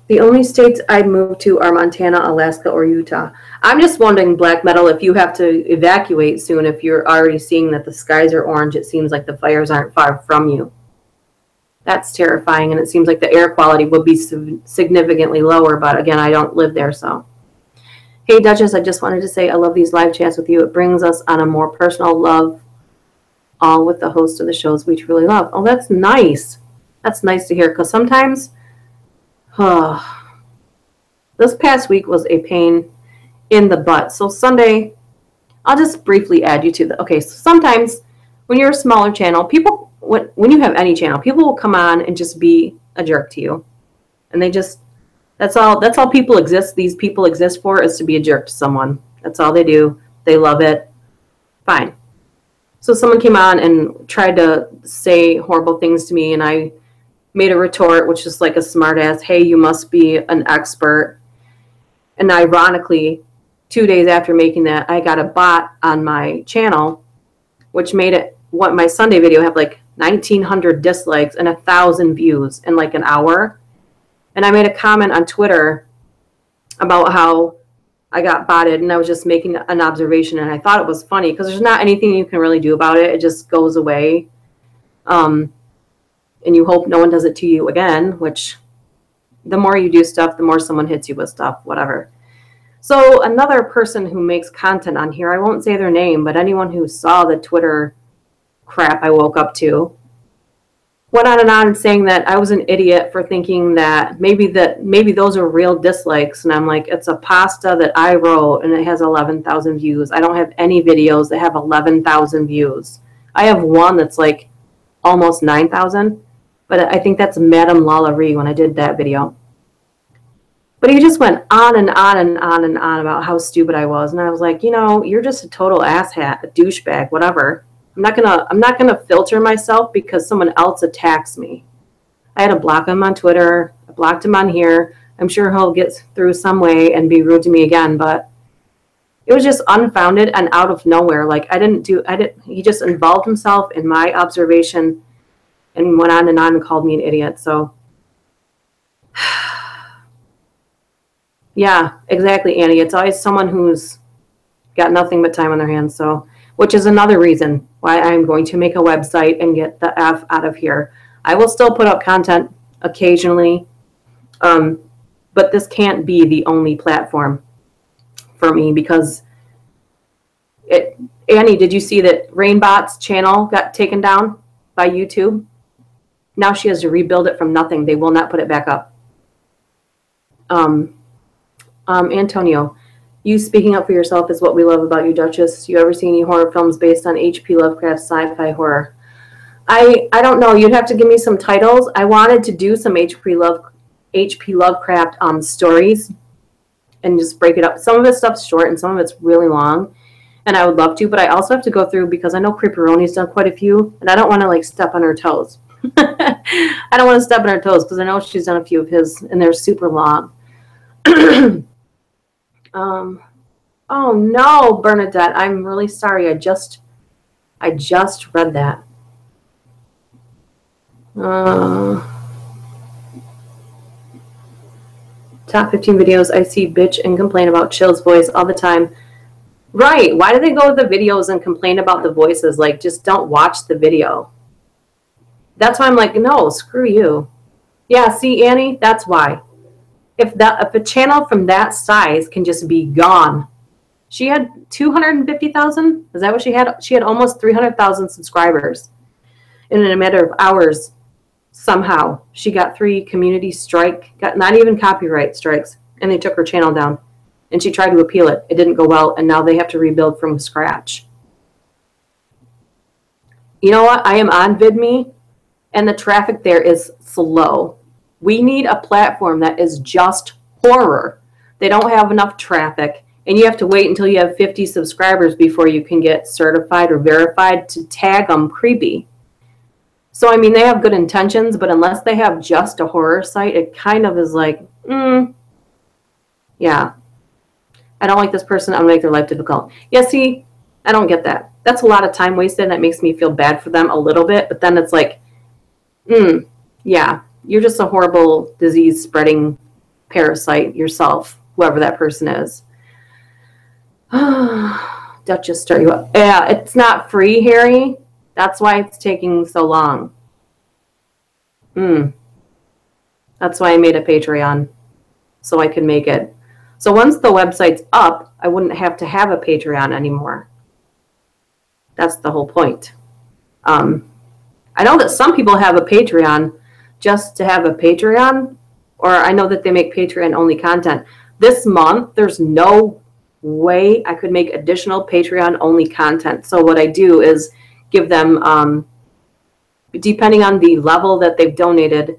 The only states I'd move to are Montana, Alaska, or Utah. I'm just wondering, Black Metal, if you have to evacuate soon, if you're already seeing that the skies are orange, it seems like the fires aren't far from you. That's terrifying, and it seems like the air quality would be significantly lower, but again, I don't live there, so. Hey, Duchess, I just wanted to say I love these live chats with you. It brings us on a more personal love, all with the host of the shows we truly love. Oh, that's nice. That's nice to hear, because sometimes... this past week was a pain in the butt. So Sunday, I'll just briefly add you to the... Okay, so sometimes when you're a smaller channel, people... When you have any channel, people will come on and just be a jerk to you. And they just... That's all people exist. These people exist for, is to be a jerk to someone. That's all they do. They love it. Fine. So someone came on and tried to say horrible things to me, and I made a retort, which is like a smart ass, hey, you must be an expert. And ironically, 2 days after making that, I got a bot on my channel, which made it, what my Sunday video have like 1,900 dislikes and 1,000 views in like an hour. And I made a comment on Twitter about how I got botted, and I was just making an observation, and I thought it was funny because there's not anything you can really do about it. It just goes away. And you hope no one does it to you again, which the more you do stuff, the more someone hits you with stuff, whatever. So another person who makes content on here, I won't say their name, but anyone who saw the Twitter crap I woke up to, went on and on saying that I was an idiot for thinking that maybe those are real dislikes. And I'm like, it's a pasta that I wrote and it has 11,000 views. I don't have any videos that have 11,000 views. I have one that's like almost 9,000, but I think that's Madame Lalaurie when I did that video. But he just went on and on and on and on about how stupid I was. And I was like, you know, you're just a total asshat, a douchebag, whatever. I'm not gonna filter myself because someone else attacks me. I had to block him on Twitter. I blocked him on here. I'm sure he'll get through some way and be rude to me again, but it was just unfounded and out of nowhere. Like he just involved himself in my observation and went on and called me an idiot. So yeah, exactly, Annie. It's always someone who's got nothing but time on their hands. So, which is another reason why I'm going to make a website and get the F out of here. I will still put up content occasionally, but this can't be the only platform for me because Annie, did you see that Rainbot's channel got taken down by YouTube? Now she has to rebuild it from nothing. They will not put it back up. Antonio, you speaking up for yourself is what we love about you, Duchess. You ever see any horror films based on H.P. Lovecraft's sci-fi horror? I don't know. You'd have to give me some titles. I wanted to do some H.P. Lovecraft stories and just break it up. Some of his stuff's short and some of it's really long, and I would love to, but I also have to go through because I know Creeperoni's done quite a few, and I don't want to like step on her toes. I don't want to step on her toes because I know she's done a few of his, and they're super long. Oh no, Bernadette, I'm really sorry. I just read that. Top 15 videos I see bitch and complain about Chill's voice all the time. Right. Why do they go with the videos and complain about the voices? Like, just don't watch the video. That's why I'm like, no, screw you. Yeah, see, Annie, that's why. If a channel from that size can just be gone. She had 250,000. Is that what she had? She had almost 300,000 subscribers. And in a matter of hours, somehow, she got 3 community strike, got not even copyright strikes, and they took her channel down. And she tried to appeal it. It didn't go well, and now they have to rebuild from scratch. You know what? I am on VidMe, and the traffic there is slow. We need a platform that is just horror. They don't have enough traffic, and you have to wait until you have 50 subscribers before you can get certified or verified to tag them creepy. So, I mean, they have good intentions, but unless they have just a horror site, it kind of is like, yeah. I don't like this person. I'm going to make their life difficult. Yeah, see, I don't get that. That's a lot of time wasted. That makes me feel bad for them a little bit, but then it's like, yeah. You're just a horrible disease-spreading parasite yourself, whoever that person is. Duchess, start you up. Yeah, it's not free, Harry. That's why it's taking so long. That's why I made a Patreon, so I could make it. So once the website's up, I wouldn't have to have a Patreon anymore. That's the whole point. I know that some people have a Patreon just to have a Patreon, or I know that they make Patreon-only content. This month, there's no way I could make additional Patreon-only content. So what I do is give them, depending on the level that they've donated,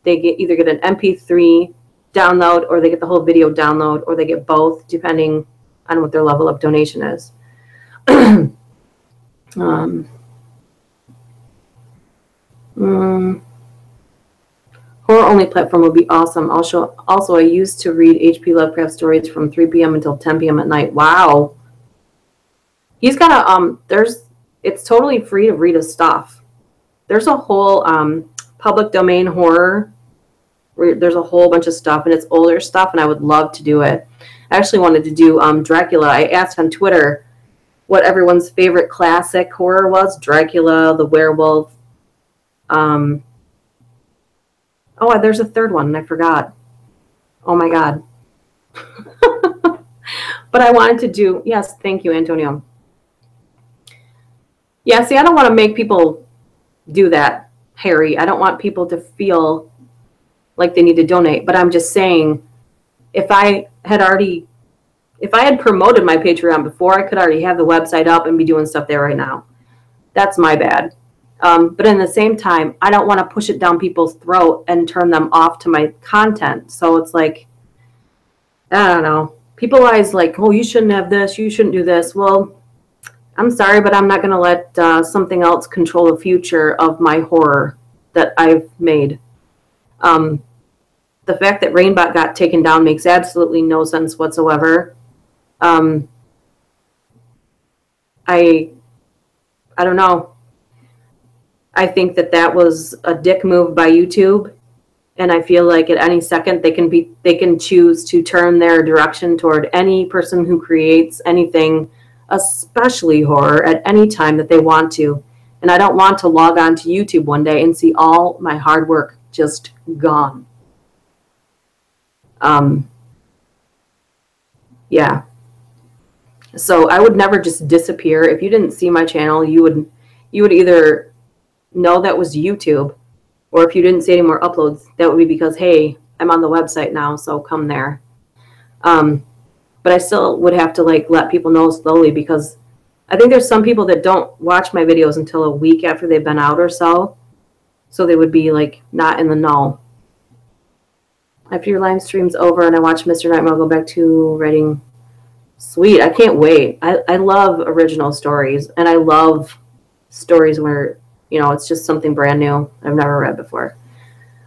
they either get an MP3 download, or they get the whole video download, or they get both, depending on what their level of donation is. family platform would be awesome. Also, I used to read H.P. Lovecraft stories from 3 p.m. until 10 p.m. at night. Wow. He's got it's totally free to read his stuff. There's a whole public domain horror where there's a whole bunch of stuff, and it's older stuff, and I would love to do it. I actually wanted to do Dracula. I asked on Twitter what everyone's favorite classic horror was. Dracula, the werewolf. Oh, there's a third one, and I forgot. Oh, my God. But I wanted to do, yes, thank you, Antonio. Yeah, see, I don't want to make people do that, Harry. I don't want people to feel like they need to donate. But I'm just saying, if I had promoted my Patreon before, I could already have the website up and be doing stuff there right now. That's my bad. But in the same time, I don't want to push it down people's throat and turn them off to my content. So it's like, I don't know. People always like, oh, you shouldn't have this. You shouldn't do this. Well, I'm sorry, but I'm not going to let something else control the future of my horror that I've made. The fact that Rainbot got taken down makes absolutely no sense whatsoever. I don't know. I think that was a dick move by YouTube, and I feel like at any second they can choose to turn their direction toward any person who creates anything, especially horror, at any time that they want to. And I don't want to log on to YouTube one day and see all my hard work just gone. Yeah. So I would never just disappear. If you didn't see my channel, you would either know that was YouTube, or if you didn't see any more uploads, that would be because, hey, I'm on the website now, so come there. But I still would have to let people know slowly, because I think there's some people that don't watch my videos until a week after they've been out or so. So they would be not in the know. After your live stream's over and I watch Mr. Nightmare, I'll go back to writing. Sweet, I can't wait. I love original stories, and I love stories where, it's just something brand new I've never read before.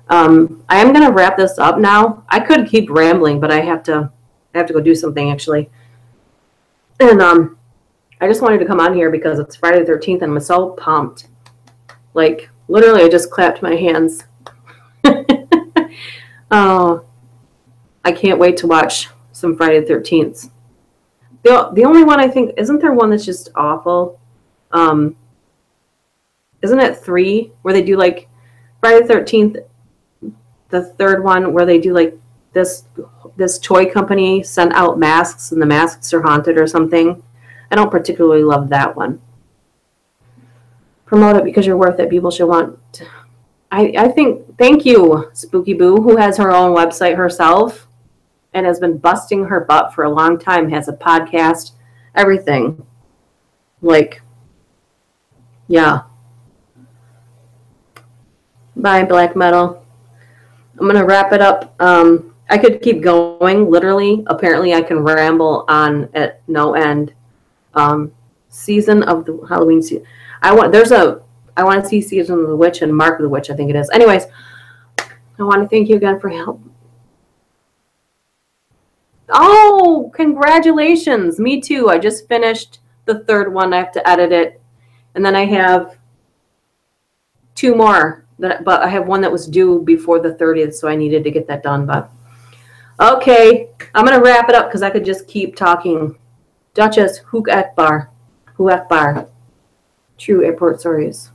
I am going to wrap this up now. I could keep rambling, but I have to go do something, actually. And I just wanted to come on here because it's Friday the 13th, and I'm so pumped. Literally, I just clapped my hands. Oh, I can't wait to watch some Friday the 13th. The only one I think, isn't there one that's just awful? Isn't it 3 where they do Friday the 13th, the third one where they do this toy company sent out masks and the masks are haunted or something? I don't particularly love that one. Promote it because you're worth it. People should want. I think, thank you, Spooky Boo, who has her own website herself and has been busting her butt for a long time, has a podcast, everything. Yeah. Bye, Black Metal. I'm going to wrap it up. I could keep going, literally. Apparently, I can ramble on at no end. Season of the Halloween season. I want to see Season of the Witch and Mark of the Witch, I think it is. Anyways, I want to thank you again for help. Oh, congratulations. Me too. I just finished the third one. I have to edit it. And then I have 2 more. But I have one that was due before the 30th, so I needed to get that done. But okay, I'm going to wrap it up because I could just keep talking. Duchess, Huk Akbar. True airport stories.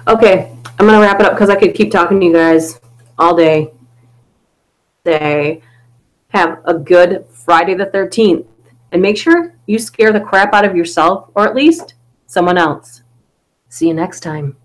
Okay, I'm going to wrap it up because I could keep talking to you guys all day. Have a good Friday the 13th. And make sure you scare the crap out of yourself, or at least someone else. See you next time.